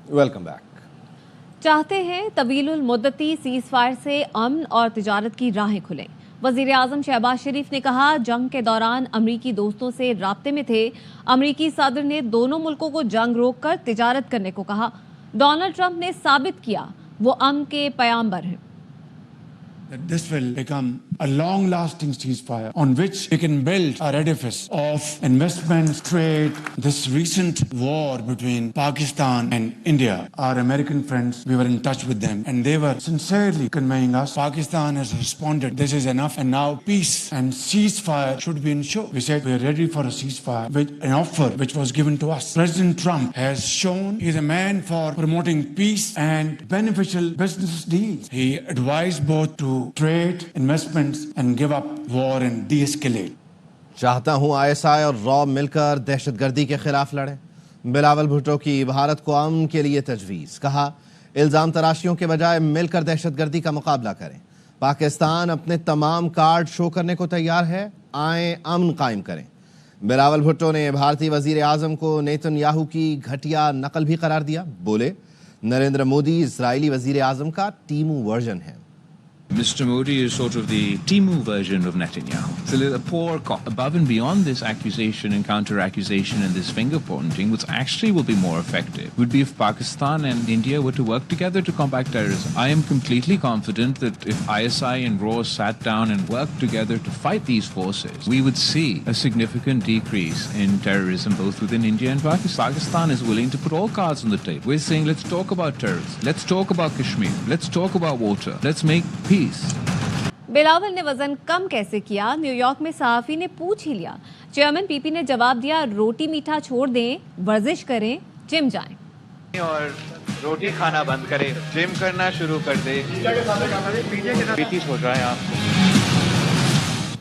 Welcome back. چاہتے ہیں طویل المدتی سیز فائر سے امن اور تجارت کی راہیں کھلیں۔ وزیر اعظم شہباز شریف نے کہا جنگ کے دوران امریکی دوستوں سے رابطے میں تھے۔ امریکی صدر نے دونوں ملکوں کو جنگ روک کر تجارت کرنے کو کہا۔ ڈونلڈ ٹرمپ نے ثابت کیا وہ امن کے پیامبر ہیں۔ That this will become a long-lasting ceasefire on which we can build our edifice of investments, trade. This recent war between Pakistan and India, our American friends, we were in touch with them and they were sincerely conveying us, Pakistan has responded, this is enough and now peace and ceasefire should be ensured. We said we are ready for a ceasefire, with an offer which was given to us. President Trump has shown he is a man for promoting peace and beneficial business deals. He advised both to trade, investments and give up war and de-escalate. چاہتا ہوں ISI اور را مل کر دہشت گردی کے خلاف لڑیں۔ بلاول بھٹو کی بھارت کو امن کے لیے تجویز، کہا الزام تراشیوں کے بجائے مل کر دہشت گردی کا مقابلہ کریں۔ پاکستان اپنے تمام کارڈ شو کرنے کو تیار ہے، آئیں امن قائم کریں۔ بلاول بھٹو نے بھارتی وزیر اعظم کو نیتن یاہو کی گھٹیا نقل بھی قرار دیا، بولے نریندر مودی اسرائیلی وزیر اعظم کا ٹیمو ورژن ہے۔ Mr. Modi is sort of the Timu version of Netanyahu. So a poor above and beyond this accusation and counter-accusation and this finger-pointing, which actually will be more effective, would be if Pakistan and India were to work together to combat terrorism. I am completely confident that if ISI and RAW sat down and worked together to fight these forces, we would see a significant decrease in terrorism both within India and Pakistan. Pakistan is willing to put all cards on the table. We're saying let's talk about terrorism, let's talk about Kashmir, let's talk about water, let's make peace. Bilawal نے وزن کم کیسے کیا؟ New York میں صحافی نے پوچھ ہی لیا۔ Chairman P پی نے جواب دیا روٹی میٹھا چھوڑ دیں، ورزش کریں، جم جائیں اور روٹی کھانا بند کریں، جم کرنا شروع کر دیں۔ پیٹی چھوڑ رہا ہے آپ کو۔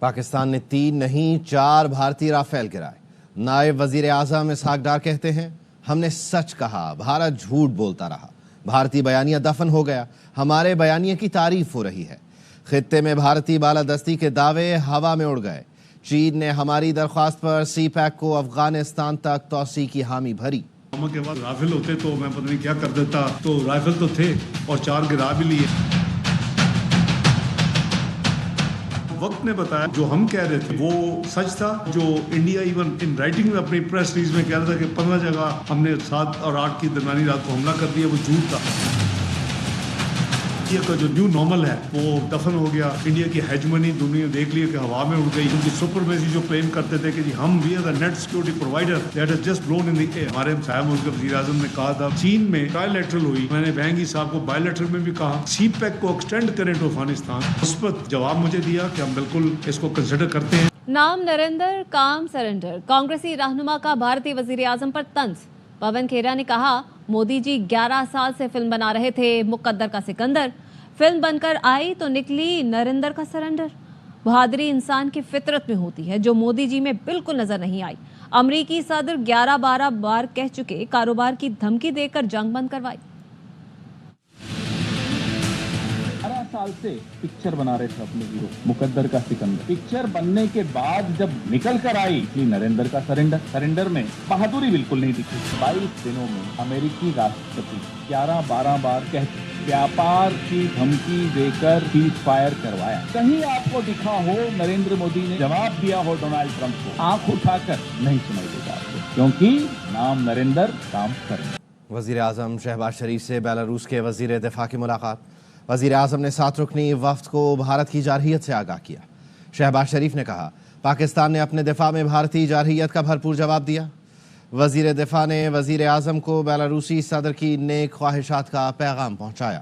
پاکستان نے 3 نہیں 4 بھارتی رافیل گرائے۔ نائب وزیر اعظم اسحاق ڈار کہتے ہیں ہم نے سچ کہا، بھارت جھوٹ بولتا رہا، بھارتی بیانیہ دفن ہو گیا، ہمارے بیانیے کی تعریف ہو رہی ہے۔ خطے میں بھارتی بالادستی کے دعوے ہوا میں اڑ گئے۔ چین نے ہماری درخواست پر سی پیک کو افغانستان تک توسیع کی حامی بھری۔ کے بعد رائفل ہوتے تو میں پتہ نہیں کیا کر دیتا، تو رائفل تو تھے اور 4 گرا بھی لیے۔ وقت نے بتایا جو ہم کہہ رہے تھے وہ سچ تھا، جو انڈیا ایون ان رائٹنگ میں اپنی پریس ریلیز میں کہہ رہا تھا کہ 15 جگہ ہم نے 7 اور 8 کی درمیانی رات کو حملہ کر دیا، وہ جھوٹ تھا۔ انڈیا کا جو نیو نارمل ہے وہ دفن ہو گیا۔ انڈیا کی ہیجمنی دنیا دیکھ لی کہ ہوا میں اڑ گئی۔ ان کی سپرمیسی جو کلیم کرتے تھے کہ جی ہم we are the net security provider, that is just blown in the air. ہمارے ہمسایہ ملک کے وزیر اعظم نے کہا تھا چین میں ٹرائی لیٹرل ہوئی، میں نے بینگی صاحب کو بائی لیٹرل میں بھی کہا سی پیک کو ایکسٹینڈ کریں ٹو افغانستان۔ مثبت جواب مجھے دیا کہ ہم بالکل اس کو کنسیڈر کرتے ہیں۔ نام نریندر کام سرنڈر، کانگریسی رہنما کا بھارتی وزیر اعظم پر طنز۔ پون کھیرا نے کہا مودی جی 11 سال سے فلم بنا رہے تھے مقدر کا سکندر، فلم بن کر آئی تو نکلی نریندر کا سرنڈر۔ بہادری انسان کی فطرت میں ہوتی ہے جو مودی جی میں بالکل نظر نہیں آئی۔ امریکی صدر 11-12 بار کہہ چکے کاروبار کی دھمکی دے کر جنگ بند کروائی۔ 12 سال سے پکچر بنا رہے تھے اپنے ہیرو مقدر کا سکندر، پکچر بننے کے بعد جب نکل کر آئی نریندر کا سرنڈر میں بہادری بالکل نہیں دکھی۔ 22 دنوں میں امریکی راشٹرپتی 11-12 بار کہہ व्यापार की धमकी देकर सीज फायर करवाया। कहीं आपको दिखा हो नरेंद्र मोदी ने जवाब दिया हो डोनाल्ड ट्रंप को, आंख उठाकर नहीं सुनाई देगा आपको, क्योंकि नाम नरेंद्र काम करे। وزیر اعظم شہباز شریف سے بیلاروس کے وزیر دفاع کی ملاقات۔ وزیر اعظم نے 7 رکنی وفد کو بھارت کی جارحیت سے آگاہ کیا۔ شہباز شریف نے کہا پاکستان نے اپنے دفاع میں بھارتی جارحیت کا بھرپور جواب دیا۔ وزیر دفاع نے وزیر اعظم کو بیلاروسی صدر کی نیک خواہشات کا پیغام پہنچایا۔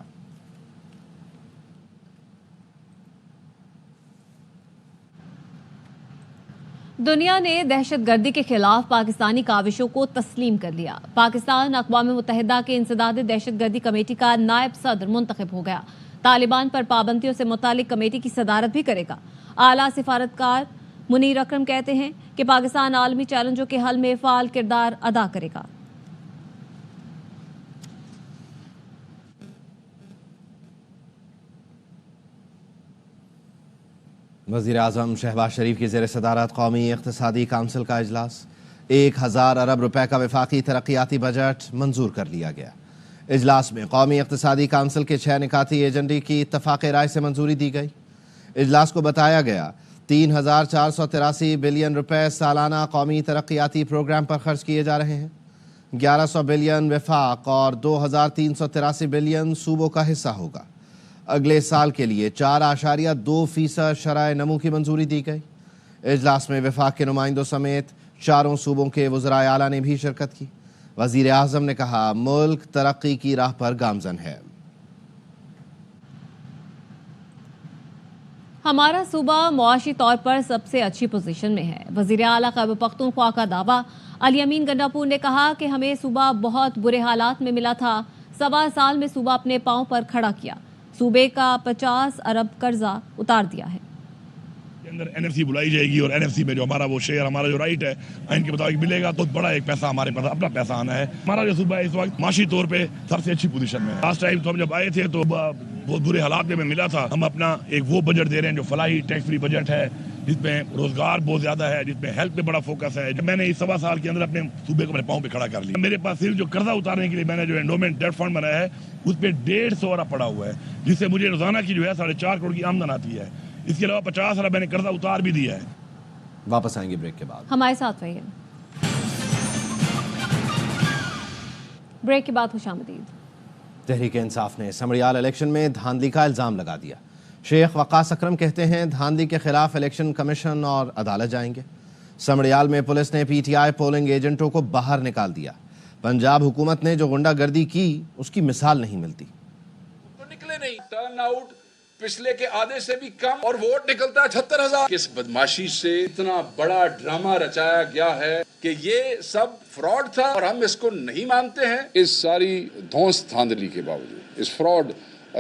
دنیا نے دہشت گردی کے خلاف پاکستانی کاوشوں کو تسلیم کر لیا۔ پاکستان اقوام متحدہ کے انسداد دہشت گردی کمیٹی کا نائب صدر منتخب ہو گیا۔ طالبان پر پابندیوں سے متعلق کمیٹی کی صدارت بھی کرے گا۔ اعلیٰ سفارتکار منیر اکرم کہتے ہیں کہ پاکستان عالمی چیلنجوں کے حل میں فعال کردار ادا کرے گا۔ وزیر اعظم شہباز شریف کی زیر صدارت قومی اقتصادی کونسل کا اجلاس۔ 1000 अरब रुपए का वफाकी तरक्याती बजट मंजूर कर लिया गया। इजलास में कौमी इक़्तिसादी काउंसिल के 6 निकाती एजेंडे की इत्तफ़ाक़ राय से मंजूरी दी गई। इजलास को बताया गया 3483 बिलियन रुपए सालाना कौमी तरक्याती प्रोग्राम पर खर्च किए जा रहे हैं। 1100 बिलियन वफाक और 2383 बिलियन सूबों का हिस्सा होगा। अगले साल के लिए 4.2% शरह नमू की मंजूरी दी गई। इजलास में वफाक के नुमाइंदों समेत 4 सूबों के वज़राए आला ने भी शिरकत की। वज़ीर आज़म ने कहा मुल्क तरक्की की राह पर गामज़न है। हमारा सूबा मुआशी तौर पर सबसे अच्छी पोजीशन में है। वज़ीर आला खैबर पख्तूनख्वा का दावा। अली अमीन गंडापुर ने कहा कि हमें सूबा बहुत बुरे हालात में मिला था, 1.25 साल में सूबा अपने पांव पर खड़ा किया, सूबे का 50 अरब कर्जा उतार दिया है। अंदर एनएफसी बुलाई जाएगी और एनएफसी में जो हमारा वो शेयर, हमारा जो राइट है आइन के मुताबिक मिलेगा, तो बड़ा एक पैसा हमारे पास अपना पैसा आना है। हमारा जो सूबा इस वक्त माशी तौर पे सबसे अच्छी पोजीशन में है। लास्ट टाइम तो हम जब आए थे तो बहुत बुरे हालात में मिला था। हम अपना एक वो बजट दे रहे हैं जो फलाही टैक्स फ्री बजट है, जिसमें रोजगार बहुत ज्यादा है, जिसमें हेल्थ पे बड़ा फोकस है। मैंने इस 1.25 साल के अंदर अपने सूबे को अपने पाँव पे खड़ा कर लिया। मेरे पास सिर्फ जो कर्जा उतारने के लिए मैंने जो एंडोमेंट डेट फंड बनाया है उस पर 150 अरब पड़ा हुआ है, जिससे मुझे रोजाना की जो है 4.5 करोड़ की आमदन आती है। इसके अलावा 50 अरब मैंने कर्जा उतार भी दिया है। वापस आएंगे ब्रेक के बाद। हमारे साथ रहिए। ब्रेक के बाद खुशामदीद। तहरीक इंसाफ ने समड़ियाल इलेक्शन में धांधली का इल्जाम लगा दिया। शेख वकास अकरम कहते हैं धांधली के खिलाफ इलेक्शन कमीशन और अदालत जाएंगे। समड़ियाल में पुलिस ने पीटीआई पोलिंग एजेंटों को बाहर निकाल दिया। पंजाब हुकूमत ने जो गुंडागर्दी की उसकी मिसाल नहीं मिलती। तो निकले नहीं, टर्न आउट पिछले के आधे से भी कम और वोट निकलता है 78,000। इस बदमाशी से इतना बड़ा ड्रामा रचाया गया है कि ये सब फ्रॉड था और हम इसको नहीं मानते हैं। इस सारी धौंस धांधली के बावजूद, इस फ्रॉड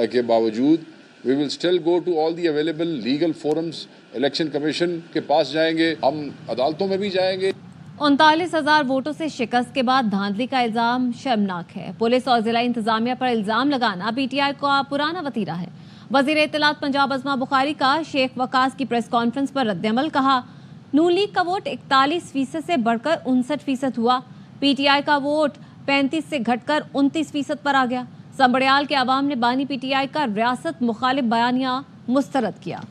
के बावजूद we will still go to all the available legal forums। Election commission के पास जाएंगे, हम अदालतों में भी जाएंगे। 39,000 वोटों से शिकस्त के बाद धांधली का इल्जाम शर्मनाक है। पुलिस और जिला इंतजामिया पर इल्जाम लगाना पीटीआई का पुराना वतीरा है। वजीर इत्तलात पंजाब अज़मा बुखारी का शेख वकास की प्रेस कॉन्फ्रेंस पर रद्दअमल। कहा नून लीग का वोट 41% से बढ़कर 59% हुआ। पीटीआई का वोट 35 से घटकर 29% पर आ गया। समड़ियाल के अवाम ने बानी पीटीआई का रियासत मुखालिफ बयानिया मुस्तरद किया।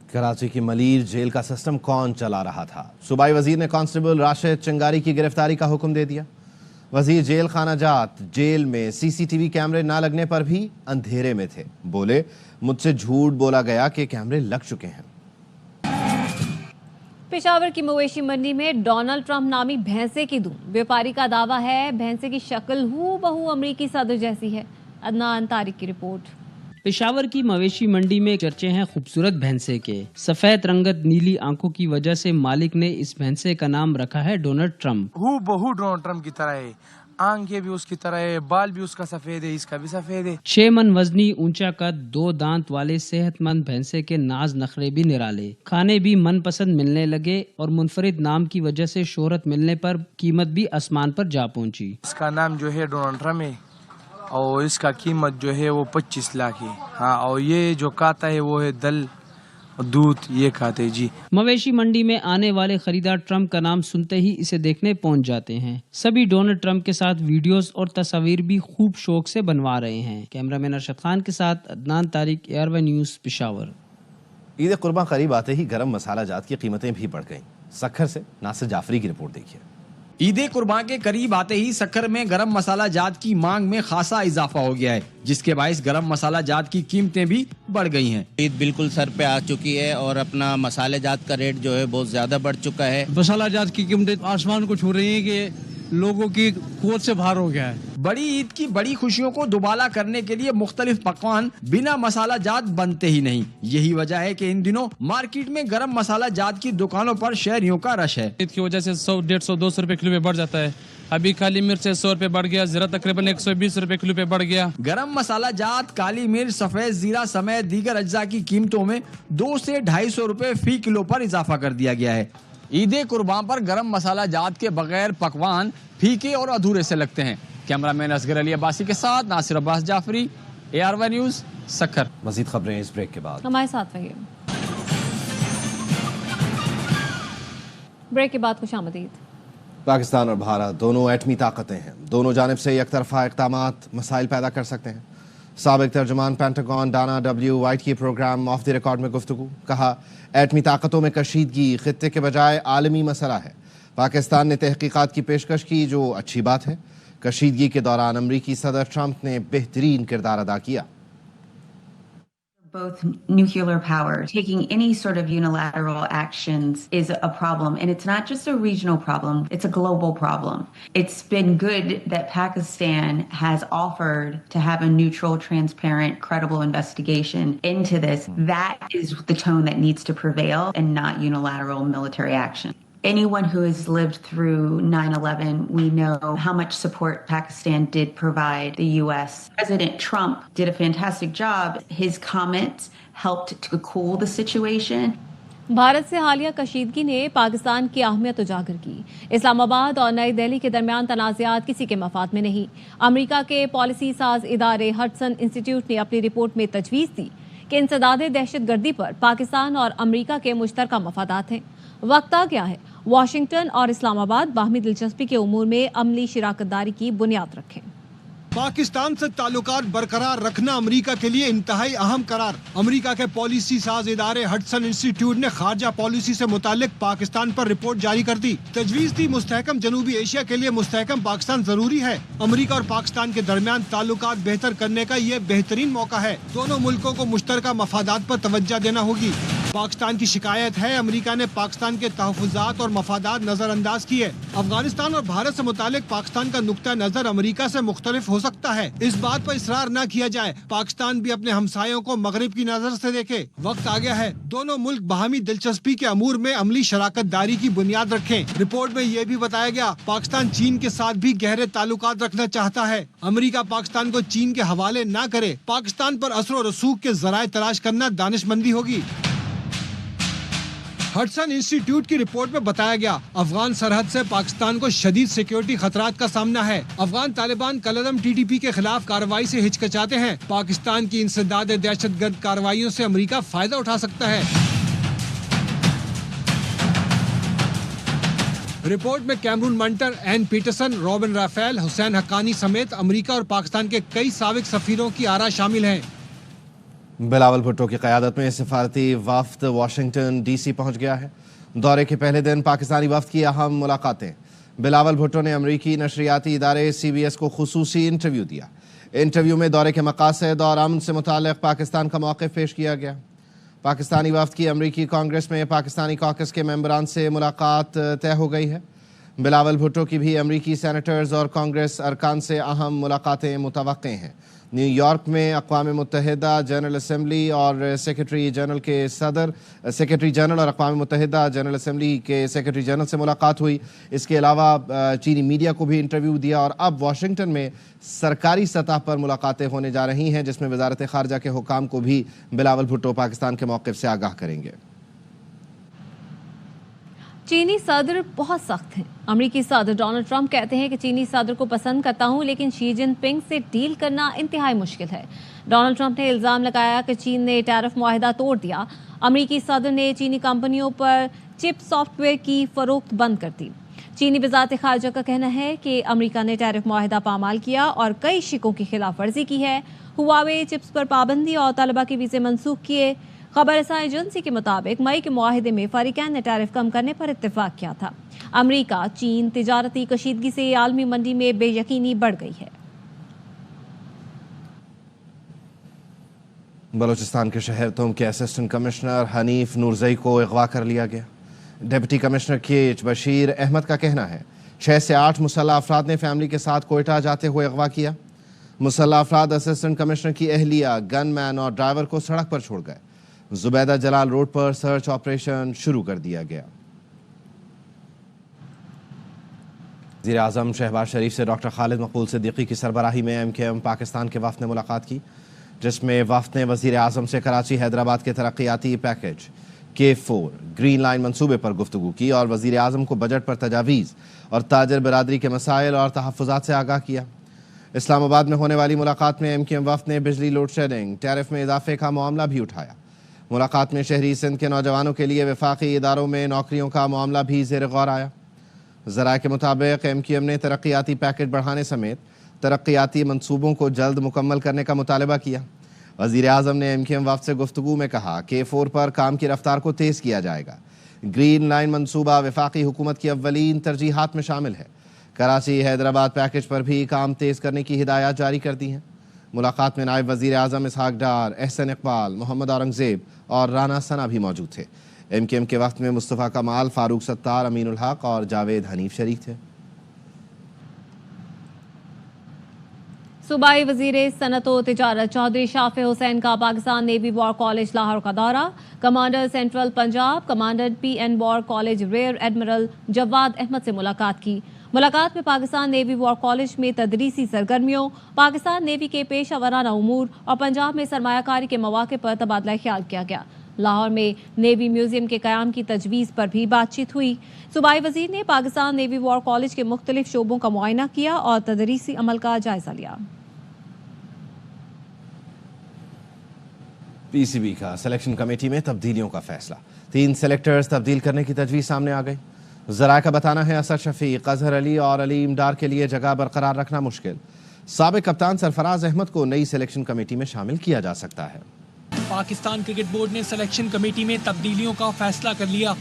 कराची की मलीर जेल का सिस्टम कौन चला रहा था? सूबाई वजीर ने कांस्टेबल राशिद चिंगारी की गिरफ्तारी का हुक्म दे दिया। वजीर जेल खाना जात जेल में सीसीटीवी कैमरे ना लगने पर भी अंधेरे में थे। बोले मुझसे झूठ बोला गया कि कैमरे लग चुके हैं। पेशावर की मवेशी मंडी में डोनाल्ड ट्रंप नामी भैंसे की धूम। व्यापारी का दावा है भैंसे की शक्ल हूबहू अमरीकी सदर जैसी है। अदनान तारिक की रिपोर्ट। पेशावर की मवेशी मंडी में चर्चे हैं खूबसूरत भैंसे के। सफेद रंगत नीली आंखों की वजह से मालिक ने इस भैंसे का नाम रखा है डोनाल्ड ट्रंप। हूबहू डोनाल्ड ट्रंप की तरह है, आंखें भी उसकी तरह है, बाल भी उसका सफेद है, इसका भी सफेद है। 6 मन वजनी, ऊंचा कद, 2 दांत वाले सेहतमंद भैंसे के नाज नखरे भी निराले। खाने भी मनपसंद मिलने लगे और मुनफरिद नाम की वजह से शोहरत मिलने पर कीमत भी आसमान पर जा पहुंची। इसका नाम जो है डोनाल्ड ट्रंप है और इसका कीमत जो है वो 25 लाख है। हाँ, और ये जो खाता है वो है दल दूध, ये खाते जी। मवेशी मंडी में आने वाले खरीदार ट्रंप का नाम सुनते ही इसे देखने पहुंच जाते हैं। सभी डोनाल्ड ट्रंप के साथ वीडियोस और तस्वीर भी खूब शौक से बनवा रहे हैं। कैमरामैन अरशद खान के साथ अदनान तारिक, AR1 न्यूज़, पेशावर। ईद कुर्बान करीब आते ही गरम मसाला जात की कीमतें भी बढ़ गईं। सक्खर से नासिर जाफरी की रिपोर्ट देखिए। ईद कुर्बान के करीब आते ही सक्खर में गरम मसाला जात की मांग में खासा इजाफा हो गया है, जिसके बाइस गरम मसाला जात की कीमतें भी बढ़ गई हैं। ईद बिल्कुल सर पे आ चुकी है और अपना मसाले जात का रेट जो है बहुत ज्यादा बढ़ चुका है। मसाला जात की कीमतें आसमान को छू रही हैं कि लोगों की कुव्वत से बाहर हो गया है। बड़ी ईद की बड़ी खुशियों को दुबाला करने के लिए मुख्तलिफ पकवान बिना मसाला जात बनते ही नहीं। यही वजह है कि इन दिनों मार्केट में गरम मसाला जात की दुकानों पर शहरियों का रश है। ईद की वजह से 100, 150, 200 रुपए किलो पे बढ़ जाता है। अभी काली मिर्च 100 रुपए बढ़ गया, जीरा तकरीबन 120 रुपए किलो पे बढ़ गया। गरम मसाला जात, काली मिर्च, सफेद जीरा समेत दीगर अज्जा की कीमतों में 2 से 250 रुपए फी किलो पर इजाफा कर दिया गया है। ईद कुर्बान पर गरम मसाला जात के बगैर पकवान फीके और अधूरे से लगते हैं। कैमरामैन असगर अली अब्बासी के साथ नासिर अब्बास जाफरी, AR1 न्यूज़, सक्खर। मजीद खबरें इस ब्रेक के बाद। हमारे साथ रहिए। ब्रेक के बाद खुश आमदीद। पाकिस्तान और भारत दोनों एटमी ताकतें हैं, दोनों जानिब से एक तरफा इक़दामात मसाइल पैदा कर सकते हैं। साबिक तर्जुमान पेंटागन डाना डब्ल्यू वाइट की प्रोग्राम ऑफ द रिकॉर्ड में गुफ्तगू, कहा एटमी ताकतों में कशीदगी खित्ते के बजाय आलमी मसला है। पाकिस्तान ने तहकीकात की पेशकश की, जो अच्छी बात है। कशीदगी के दौरान अमरीकी सदर ट्रंप ने बेहतरीन किरदार अदा किया। Both nuclear power, taking any sort of unilateral actions is a problem. And it's not just a regional problem, it's a global problem. It's been good that Pakistan has offered to have a neutral, transparent, credible investigation into this. That is the tone that needs to prevail and not unilateral military action. Anyone who has lived through 9/11, we know how much support Pakistan did provide the U.S. President Trump did a fantastic job. His comments helped to cool the situation. Bharat से हालिया कशीदगी ने पाकिस्तान की अहमियत उजागर की। इस्लामाबाद और नई दिल्ली के दरमियान तनाज़ात किसी के मफाद में नहीं। अमेरिका के पॉलिसी साज इदारे हडसन इंस्टीट्यूट ने अपनी रिपोर्ट में तजवीज़ दी कि इंसदाद दहशत गर्दी पर पाकिस्तान और अमेरिका के मुश्तरका मफादात हैं। वक्त आ गया है वाशिंगटन और इस्लामाबाद बाहमी दिलचस्पी के उमूर में अमली शराकतदारी की बुनियाद रखें। पाकिस्तान से ताल्लुकात बरकरार रखना अमेरिका के लिए इंतहाई अहम करार। अमेरिका के पॉलिसी साज इदारे हडसन इंस्टीट्यूट ने खारजा पॉलिसी से मुतालिक पाकिस्तान पर रिपोर्ट जारी कर दी। तजवीज़ दी मुस्तहकम जनूबी एशिया के लिए मुस्तहकम पाकिस्तान जरूरी है। अमेरिका और पाकिस्तान के दरमियान ताल्लुकात बेहतर करने का ये बेहतरीन मौका है। दोनों मुल्कों को मुश्तरका मफादात पर तवज्जो देना होगी। पाकिस्तान की शिकायत है अमेरिका ने पाकिस्तान के तहफ़्फ़ुज़ात और मफादात नज़रअंदाज किए। अफगानिस्तान और भारत से मुतालिक पाकिस्तान का नुक्ता नज़र अमेरिका से मुख्तलिफ हो सकता है। इस बात पर इसरार न किया जाए, पाकिस्तान भी अपने हमसायों को मगरिब की नज़र से देखे। वक्त आ गया है दोनों मुल्क बाहमी दिलचस्पी के अमूर में अमली शराकत दारी की बुनियाद रखें। रिपोर्ट में ये भी बताया गया पाकिस्तान चीन के साथ भी गहरे ताल्लुकात रखना चाहता है। अमेरिका पाकिस्तान को चीन के हवाले न करे। पाकिस्तान पर असर और रसूख के ज़राए तलाश करना दानिशमंदी होगी। हडसन इंस्टीट्यूट की रिपोर्ट में बताया गया अफगान सरहद से पाकिस्तान को शदीद सिक्योरिटी खतरात का सामना है। अफगान तालिबान कलदम TTP के खिलाफ कार्रवाई से हिचकिचाते हैं। पाकिस्तान की इंसदाद दहशतगर्द कार्रवाइयों से अमेरिका फायदा उठा सकता है। रिपोर्ट में Cameron Munter, Anne Patterson, Robin Raphel, Husain Haqqani समेत अमेरिका और पाकिस्तान के कई साबिक सफीरों की आरा शामिल हैं। बिलावल भुट्टो की क़यादत में सफारती वफ़द वाशिंगटन DC पहुँच गया है। दौरे के पहले दिन पाकिस्तानी वफ़द की अहम मुलाकातें। बिलावल भुट्टो ने अमरीकी नशरियाती इदारे CBS को खुसूसी इंटरव्यू दिया। इंटरव्यू में दौरे के मकासद और अमन से मुताल्लिक़ पाकिस्तान का मौक़िफ़ पेश किया गया। पाकिस्तानी वफ़द की अमरीकी कांग्रेस में पाकिस्तानी कॉकस के मेंबरान से मुलाकात तय हो गई है। बिलावल भुट्टो की भी अमरीकी सेनेटर्स और कांग्रेस अरकान से अहम मुलाकातें मुतवक्के हैं। न्यूयॉर्क में अक़वाम मुत्तहिदा जनरल असम्बली और सेक्रेटरी जनरल और अक़वाम मुत्तहिदा जनरल असम्बली के सेक्रेटरी जनरल से मुलाकात हुई। इसके अलावा चीनी मीडिया को भी इंटरव्यू दिया और अब वाशिंगटन में सरकारी सतह पर मुलाकातें होने जा रही हैं, जिसमें वज़ारत ख़ारजा के हुकाम को भी बिलावल भुट्टो पाकिस्तान के मौक़िफ़ से आगाह करेंगे। चीनी सदर बहुत सख्त हैं। अमेरिकी सदर डोनाल्ड ट्रंप कहते हैं कि चीनी सदर को पसंद करता हूं, लेकिन शी जिनपिंग से डील करना इंतहाई मुश्किल है। डोनाल्ड ट्रंप ने इल्ज़ाम लगाया कि चीन ने टैरिफ मुआहिदा तोड़ दिया। अमेरिकी सदर ने चीनी कंपनियों पर चिप सॉफ्टवेयर की फरोख्त बंद कर दी। चीनी वज़ारत ख़ारजा का कहना है कि अमेरिका ने टैरिफ मुआहिदा पामाल किया और कई शिकों की खिलाफ वर्जी की है। हुआवे चिप्स पर पाबंदी और तलबा के वीज़े मनसूख किए। खबर रसाई एजेंसी के मुताबिक मई के मुआहिदे में फ़रीक़ैन ने टैरिफ कम करने पर इत्तेफाक किया था। अमेरिका चीन तिजारती कशीदगी से आलमी मंडी में बेयकीनी बढ़ गई है। बलूचिस्तान के शहर तुम के असिस्टेंट कमिश्नर हनीफ नूरजई को अगवा कर लिया गया। डिप्टी कमिश्नर केच बशीर अहमद का कहना है 6 से 8 मुसल्लह अफराद ने फैमिली के साथ कोयटा जाते हुए अगवा किया। मुसल्लह अफराद असिस्टेंट कमिश्नर की अहलिया, गनमैन और ड्राइवर को सड़क पर छोड़ गए। जुबैदा जलाल रोड पर सर्च ऑपरेशन शुरू कर दिया गया। वज़ीर आज़म शहबाज शरीफ से डॉक्टर खालिद मकबूल सिद्दीकी की सरबराही में MKM पाकिस्तान के वफ़द ने मुलाकात की, जिसमें वफ़द ने वज़ीर आज़म से कराची हैदराबाद के तरक्याती पैकेज K4 ग्रीन लाइन मंसूबे पर गुफ्तगू की और वज़ीर आज़म को बजट पर तजावीज़ और ताजर बरादरी के मसाइल और तहफ़्फ़ुज़ात से आगाह किया। इस्लामाबाद में होने वाली मुलाकात में MKM वफ़द ने बिजली लोड शेडिंग, टैरिफ में इजाफे का मामला भी उठाया। ملاقات میں شہری سندھ کے نوجوانوں کے لیے وفاقی اداروں میں نوکریوں کا معاملہ بھی زیر غور آیا۔ ذرائع کے مطابق MQM نے ترقیاتی پیکج بڑھانے سمیت ترقیاتی منصوبوں کو جلد مکمل کرنے کا مطالبہ کیا۔ وزیر اعظم نے MQM وفد سے گفتگو میں کہا کہ K4 پر کام کی رفتار کو تیز کیا جائے گا۔ گرین لائن منصوبہ وفاقی حکومت کی اولین ترجیحات میں شامل ہے۔ کراچی حیدرآباد پیکج پر بھی کام تیز کرنے کی ہدایات جاری کر دی ہیں۔ ملاقات میں نائب وزیر اعظم اسحاق ڈار، احسن اقبال، محمد اورنگزیب اور رانا ثنا بھی موجود تھے۔ MQM کے وقت میں مصطفیٰ کمال، فاروق ستار، امین الحق اور جاوید حنیف شریک تھے۔ صوبائی وزیر صنعت و تجارت چودھری شافع حسین کا Pakistan navy war college Lahore کا دورہ۔ Commander central Punjab, commander PN war college rear admiral Jawad Ahmed سے ملاقات کی۔ ملاقات میں پاکستان نیوی وار کالج میں تدریسی سرگرمیوں، پاکستان نیوی کے پیشہ ورانہ امور اور پنجاب میں سرمایہ کاری کے مواقع پر تبادلہ خیال کیا گیا۔ لاہور میں نیوی میوزیم کے قیام کی تجویز پر بھی بات چیت ہوئی۔ صوبائی وزیر نے پاکستان نیوی وار کالج کے مختلف شعبوں کا معائنہ کیا اور تدریسی عمل کا جائزہ لیا۔ PCB کا سلیکشن کمیٹی میں تبدیلیوں کا فیصلہ، 3 سلیکٹرز تبدیل کرنے کی تجویز سامنے آ گئی۔ ذرائع کا بتانا ہے اسد شفیق، اظہر علی اور علیم ڈار کے لیے جگہ برقرار رکھنا مشکل۔ سابق کپتان سرفراز احمد کو نئی سلیکشن کمیٹی میں شامل کیا جا سکتا ہے۔ پاکستان کرکٹ بورڈ نے سلیکشن کمیٹی میں تبدیلیوں کا فیصلہ کر لیا۔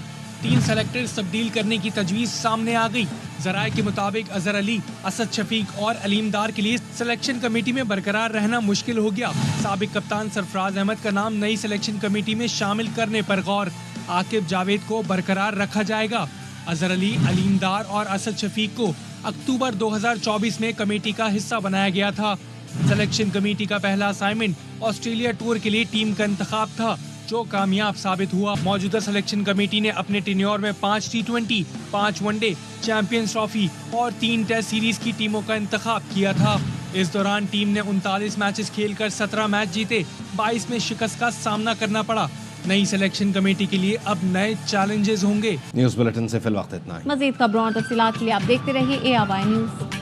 3 سلیکٹرز تبدیل کرنے کی تجویز سامنے آ گئی۔ ذرائع کے مطابق اظہر علی، اسد شفیق اور علیم ڈار کے لیے سلیکشن کمیٹی میں برقرار رہنا مشکل ہو گیا۔ سابق کپتان سرفراز احمد کا نام نئی سلیکشن کمیٹی میں شامل کرنے پر غور۔ عاقب جاوید کو برقرار رکھا جائے گا۔ اظہر علی، علیم ڈار اور اسد شفیق کو اکتوبر 2024 میں کمیٹی کا حصہ بنایا گیا تھا۔ سلیکشن کمیٹی کا پہلا اسائنمنٹ آسٹریلیا ٹور کے لیے ٹیم کا انتخاب تھا، جو کامیاب ثابت ہوا۔ موجودہ سلیکشن کمیٹی نے اپنے ٹینیور میں 5 T20، 5 one day, champions trophy اور 3 ٹیسٹ سیریز کی ٹیموں کا انتخاب کیا تھا۔ اس دوران ٹیم نے 39 میچز کھیل کر 17 میچ جیتے، 22 میں شکست کا سامنا کرنا پڑا۔ نئی سلیکشن کمیٹی کے لیے اب نئے چیلنجز ہوں گے۔ نیوز بلیٹن سے فی الوقت اتنا ہی۔ مزید خبروں اور تفصیلات کے لیے آپ دیکھتے رہیے ARY نیوز۔